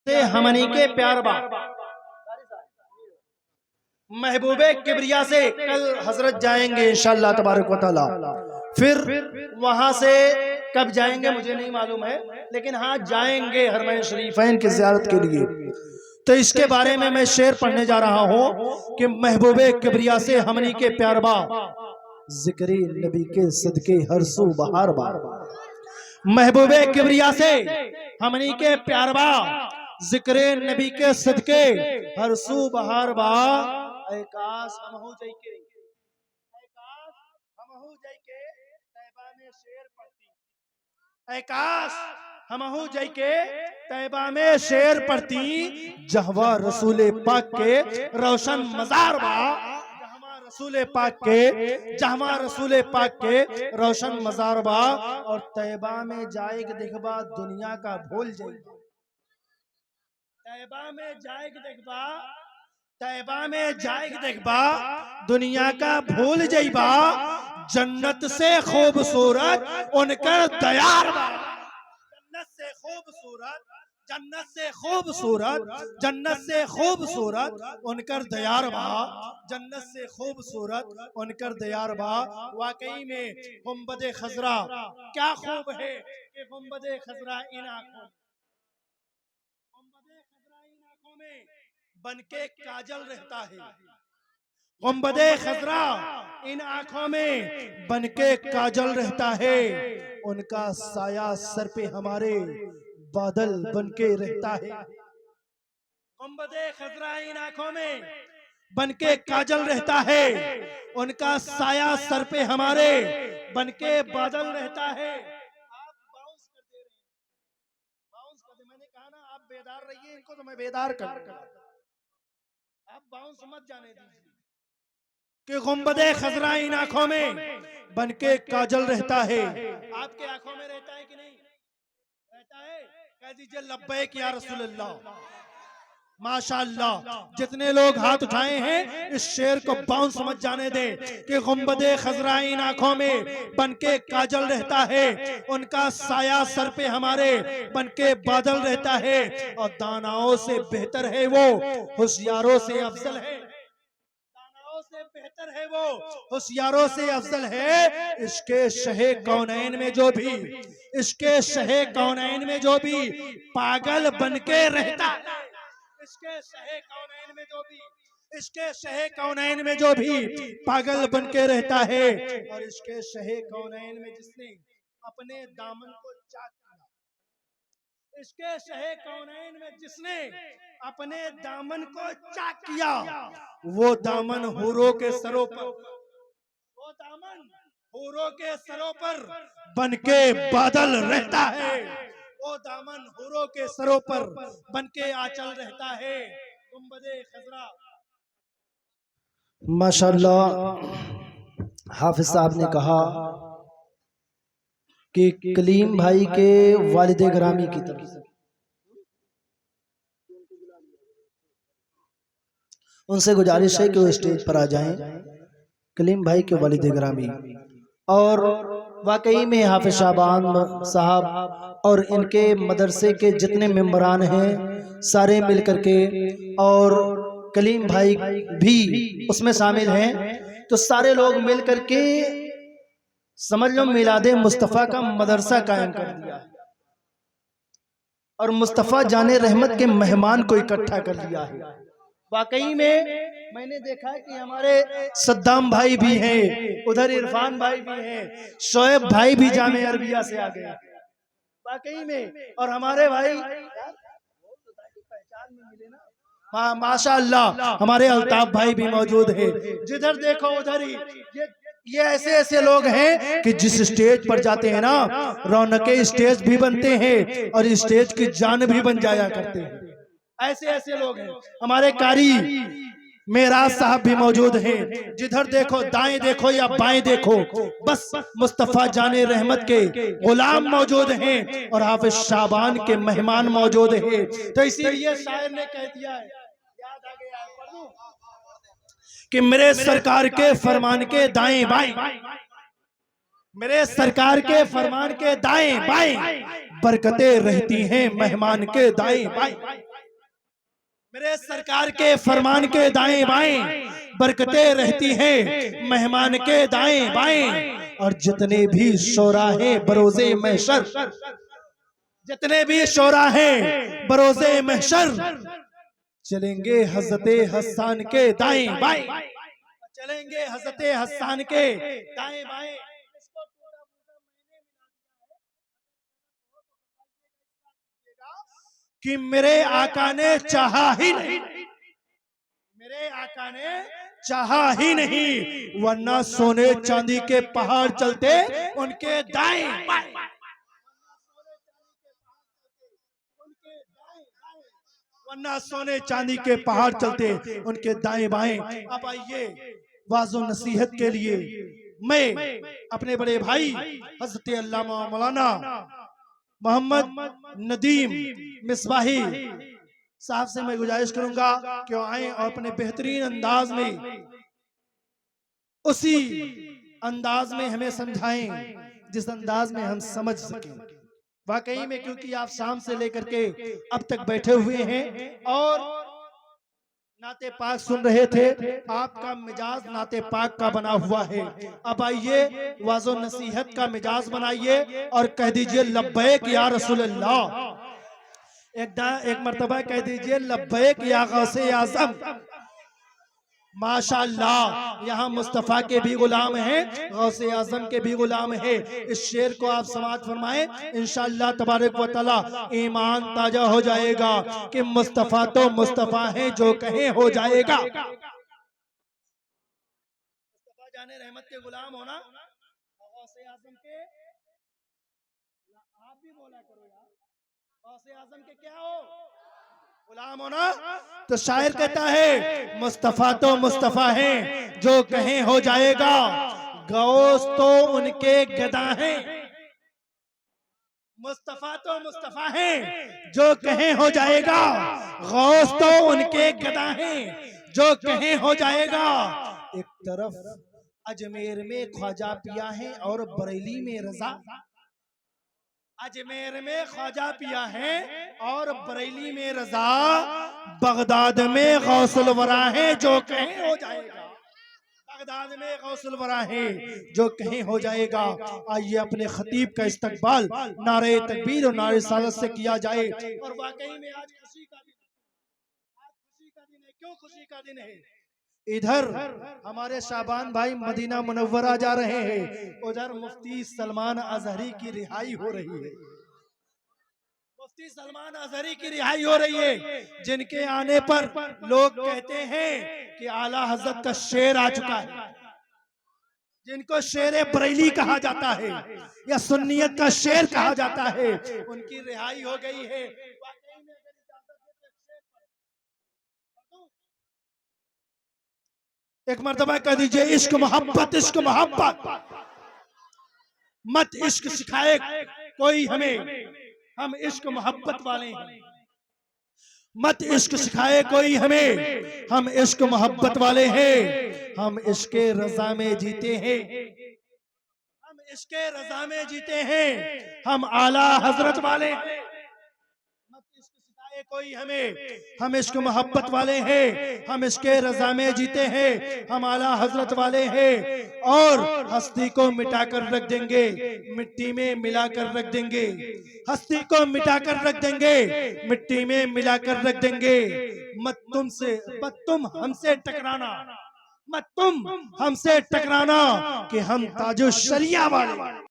से हमनी के प्यार बा महबूबे किबरिया से कल हजरत जाएंगे इंशाअल्लाह तबारक व तआला। फिर वहां से कब जाएंगे मुझे नहीं मालूम है, लेकिन हाँ जाएंगे हरमैन शरीफैन की ज़ियारत के लिए। तो इसके बारे में मैं शेर पढ़ने जा रहा हूँ कि महबूबे किबरिया से हमनी के प्यार बा, जिक्र नबी के सदके हर सू बहार बा। महबूबे किबरिया से हमनी के प्यार बा, जिक्र नबी के सदके हर सू बहार बा। ऐ काश हमहू जाइके तैबा में शेर पढ़ती, ऐ काश हमहू जाइके तैबा में शेर पढ़ती, जहवा रसूल पाक के रोशन मजार बा, रसूल पाक के जहवा रसूल पाक के रोशन मजार बा। और तैबा में जाएग देखबा दुनिया का भूल जाएगा, तैबा में जाएग देखबा, तैबा में जाएग देखबा दुनिया का भूल जाइबा। जन्नत से खूबसूरत उनकर दयार बा, जन्नत से खूबसूरत, जन्नत से खूबसूरत, जन्नत से खूबसूरत उनकर दयार बा, जन्नत से खूबसूरत उनकर दयार बा। वाकई में गुंबद खजरा क्या खूब है कि गुंबद खजरा इन आंखों, गुंबद खजरा इन आंखों में बनके काजल रहता है, गुंबद खजरा इन आंखों में बनके काजल रहता है। उनका साया सर पे हमारे बादल बनके रहता है, गुंबद खजरा इन आंखों में बनके काजल रहता है, उनका साया सर पे हमारे बनके बादल रहता है। आप बाउंस कर दे रहे हैं, बाउंस कर दे, मैंने कहा ना आप बेदार रहिए, इनको तो मैं बेदार कर, आप बाउंस मत जाने दीजिए कि गुंबद खजरा इन आंखों में बनके काजल रहता है। आपके आंखों में रहता है कि नहीं रहता है? कह दीजिए लब्बैक या रसूल अल्लाह। माशाअल्लाह, जितने लोग हाथ उठाए हैं इस शेर को बाउंस समझ जाने दे कि गुंबद खजरा इन आंखों में बनके काजल रहता है, उनका साया सर पे हमारे बनके बादल रहता है। और दानाओं से बेहतर है वो, होशियारों से अफजल है, दानाओं से बेहतर है वो, होशियारों से अफजल है। इसके शहे कौनैन में जो भी, इसके शहे कौनैन में जो भी पागल बनके रहता है, इसके शहे कौनैन में जो भी, इसके शहे कौनैन में जो भी पागल बनके रहता है। और इसके शहे कौनैन में जिसने अपने दामन को चाक किया, इसके शहे कौनैन में जिसने अपने दामन को चाक किया, वो दामन हूरों के सरों पर, वो दामन हूरों के सरों पर बनके बादल रहता है, वो दामन हूरों के सरों पर बनके आंचल रहता है। गुंबद खजरा। माशाअल्लाह, हाफिज साहब ने कहा कि कलीम भाई के वालिदे ग्रामी की तरफ से उनसे गुजारिश है कि वो स्टेज पर आ जाएं, कलीम भाई के वालिदे ग्रामी। और वाकई में हाफिज शाबान साहब और इनके मदरसे के जितने मेंबरान हैं सारे मिलकर के, और कलीम भाई भी उसमें शामिल हैं, तो सारे लोग मिलकर के समझ लो मिलादे मुस्तफ़ा का मदरसा कायम कर दिया है और मुस्तफ़ा जाने रहमत के मेहमान को इकट्ठा कर लिया है। वाकई में मैंने देखा कि हमारे सद्दाम भाई भी हैं, उधर इरफान भाई भी हैं, शोएब भाई भी जामे अरबिया से आ गए वाकई में, और हमारे भाई माशाअल्लाह हमारे अल्ताफ भाई भी मौजूद है। जिधर देखो उधर ही ये ऐसे ऐसे लोग हैं कि जिस स्टेज पर जाते हैं ना रौनके स्टेज भी बनते हैं और स्टेज की जान भी बन जाया करते हैं। ऐसे ऐसे लोग हैं। हमारे कारी मेराज साहब भी मौजूद हैं। जिधर देखो दाएं देखो या बाएं देखो बस मुस्तफ़ा जाने रहमत के गुलाम मौजूद हैं और हाफिज शाबान के मेहमान मौजूद हैं। तो इसीलिए शायर ने कह दिया है, याद आ गया है, पढ़ दूं कि मेरे सरकार के फरमान के दाएं बाएं, मेरे सरकार के फरमान के दाएं बाएं बरकतें रहती हैं मेहमान के दाएं बाएं। मेरे सरकार के फरमान के दाएं बाएं बरकतें रहती हैं मेहमान के दाएं बाएं। और जितने भी शोराहे बरोज़े महशर, जितने भी शोराहे बरोज़े महशर चलेंगे हज़रते हसन के दाएं बाएं, चलेंगे हज़रते हसन के दाएं बाएं। कि मेरे आका ने चाहा ही नहीं, मेरे आका ने चाहा ही नहीं, वरना सोने चांदी के पहाड़ चलते उनके दाएं बाएं, वरना सोने चांदी के पहाड़ चलते उनके दाएं बाएं। अब आइए वाज़ो नसीहत के लिए मैं अपने बड़े भाई हज़रत अल्लामा मौलाना मोहम्मद नदीम मिसबाही साहब से मैं गुजारिश करूंगा कि वो आए और अपने बेहतरीन अंदाज में, उसी अंदाज में हमें समझाएं जिस अंदाज में हम समझ सकें। वाकई में क्योंकि आप शाम से लेकर के अब तक बैठे हुए हैं और नाते पाक सुन रहे थे, आपका मिजाज नाते पाक का बना हुआ है। अब आइए वाज़ो नसीहत का मिजाज बनाइए और कह दीजिए लब्बैक या रसूल अल्लाह। एक मर्तबा कह दीजिए लब्बैक या गौसे आज़म। माशाअल्लाह, यहाँ मुस्तफ़ा के भी गुलाम हैं, गौसे आज़म के भी गुलाम हैं। इस शेर को आप समाअत फरमाएं, इंशाअल्लाह तबारक व तआला ईमान ताजा हो जाएगा कि मुस्तफ़ा तो मुस्तफ़ा है जो कहे हो जाएगा। मुस्तफ़ा जाने रहमत के गुलाम होना, गौसे आज़म के आप भी बोला करो यार, गौसे आज़म के क्या हो गुलाम होना। तो शायर कहता है मुस्तफ़ा तो मुस्तफ़ा है जो कहें हो जाएगा, गौस तो उनके गदा हैं। मुस्तफ़ा तो मुस्तफ़ा है जो कहें हो जाएगा, गौस तो उनके गदा हैं जो कहें हो जाएगा। एक तरफ अजमेर में ख्वाजा पिया है और बरेली में रजा, अजमेर में ख्वाजा पिया है और बरेली में रजा, बगदाद में गौसुल वरा है जो कहीं हो जाएगा, बगदाद में गौसुल वरा है जो कहीं हो जाएगा। आइए अपने खतीब का इस्तकबाल नारे तकबीर और नारे सालत से किया जाए। और वाकई में आज खुशी का दिन, आज खुशी का दिन है। क्यों खुशी का दिन है? इधर हमारे शाबान भाई मदीना मुनव्वरा जा रहे हैं, उधर मुफ्ती सलमान अजहरी की रिहाई हो रही है, मुफ्ती सलमान अजहरी की रिहाई हो रही है, जिनके आने पर लोग कहते हैं कि आला हजरत का शेर आ चुका है, जिनको शेर बरेली कहा जाता है या सुन्नियत का शेर कहा जाता है, उनकी रिहाई हो गई है। एक मर्तबा कह दीजिए इश्क मोहब्बत, इश्क मोहब्बत। मत इश्क सिखाए कोई हमें, हम इश्क मोहब्बत वाले हैं। मत इश्क सिखाए कोई हमें, हम इश्क मोहब्बत वाले हैं। हम इश्क रजा में जीते हैं, हम इश्क रजा में जीते हैं, हम आला हजरत वाले हैं। कोई हमें, हम इश्क मोहब्बत वाले हैं, हम इश्क रजा में जीते हैं, हम आला हजरत वाले हैं। और हस्ती को मिटाकर रख देंगे, मिट्टी में मिलाकर रख देंगे, हस्ती को मिटाकर रख देंगे, मिट्टी में मिलाकर रख देंगे। मत तुम हमसे टकराना, मत तुम हमसे टकराना कि हम ताजो शरिया वाले।